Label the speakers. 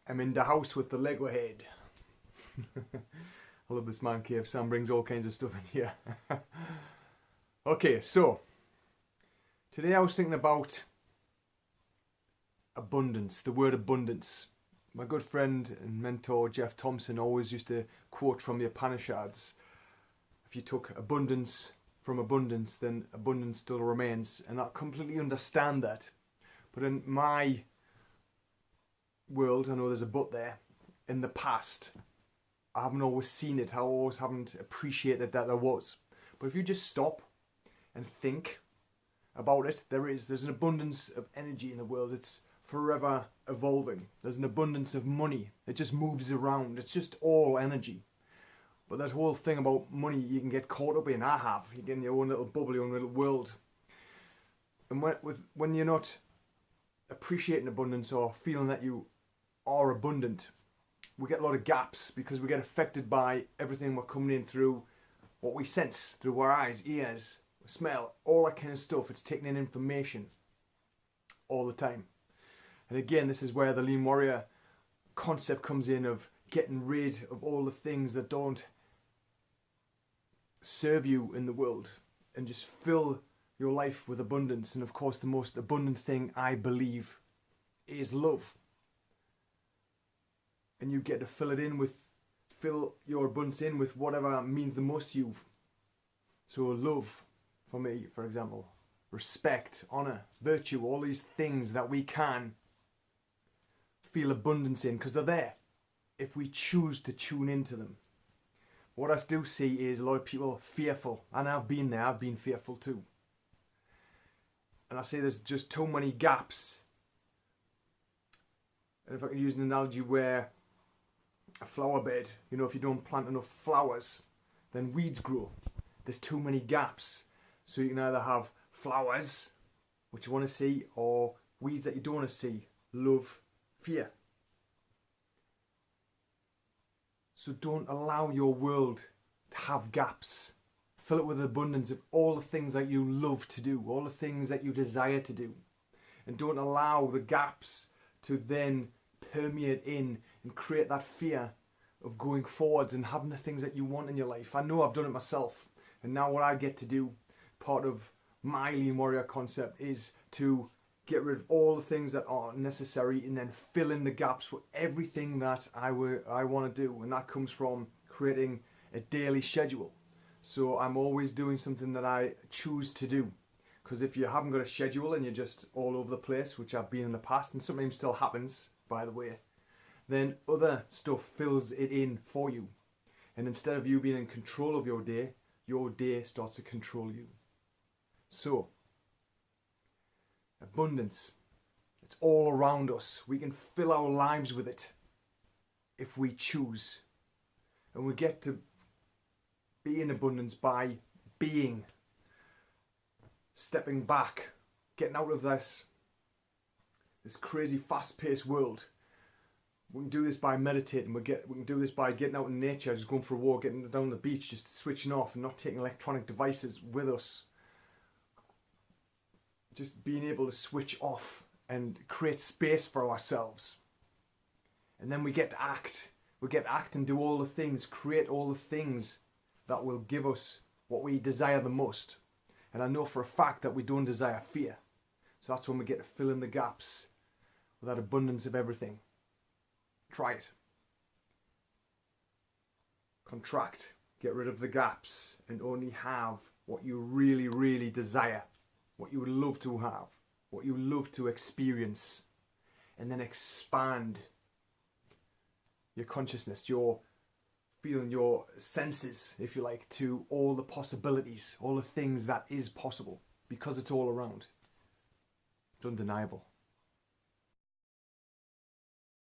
Speaker 1: I'm in the house with the Lego head. I love this man cave. Sam brings all kinds of stuff in here. Okay, so today I was thinking about abundance, the word abundance. My good friend and mentor Jeff Thompson always used to quote from the Upanishads. If you took abundance from abundance, then abundance still remains. And I completely understand that. But in my world, I know there's a but there, in the past, I haven't always seen it. I always haven't appreciated that there was. But if you just stop and think about it, there's an abundance of energy in the world. It's forever evolving. There's an abundance of money. It just moves around. It's just all energy. But that whole thing about money, you can get caught up in. I have. You get in your own little bubble, your own little world. And when you're not appreciating abundance or feeling that you are abundant, we get a lot of gaps because we get affected by everything we're coming in through what we sense, through our eyes, ears, smell, all that kind of stuff. It's taking in information all the time. And again, this is where the lean warrior concept comes in, of getting rid of all the things that don't serve you in the world and just fill your life with abundance. And of course, the most abundant thing, I believe, is love. And you get to fill your abundance in with whatever means the most to you. So love, for me, for example, respect, honor, virtue, all these things that we can feel abundance in because they're there if we choose to tune into them. What I do see is a lot of people fearful, and I've been there, I've been fearful too. And I say there's just too many gaps. And if I can use an analogy where a flower bed, if you don't plant enough flowers, then weeds grow. There's too many gaps. So you can either have flowers, which you want to see, or weeds that you don't want to see. Love, fear. So don't allow your world to have gaps. Fill it with abundance of all the things that you love to do, all the things that you desire to do. And don't allow the gaps to then permeate in and create that fear of going forwards and having the things that you want in your life. I know I've done it myself. And now what I get to do, part of my lean warrior concept, is to get rid of all the things that aren't necessary and then fill in the gaps with everything that I want to do. And that comes from creating a daily schedule. So I'm always doing something that I choose to do. Because if you haven't got a schedule and you're just all over the place, which I've been in the past and sometimes still happens, by the way, then other stuff fills it in for you. And instead of you being in control of your day starts to control you. So, abundance, it's all around us. We can fill our lives with it if we choose. And we get to be in abundance by being, stepping back, getting out of this crazy fast-paced world. We can do this by meditating. We can do this by getting out in nature, just going for a walk, getting down the beach, just switching off and not taking electronic devices with us. Just being able to switch off and create space for ourselves. And then we get to act. We get to act and do all the things, create all the things that will give us what we desire the most. And I know for a fact that we don't desire fear. So that's when we get to fill in the gaps with that abundance of everything. Try it. Contract. Get rid of the gaps and only have what you really, really desire. What you would love to have. What you would love to experience. And then expand your consciousness, your feeling, your senses, if you like, to all the possibilities, all the things that is possible. Because it's all around. It's undeniable.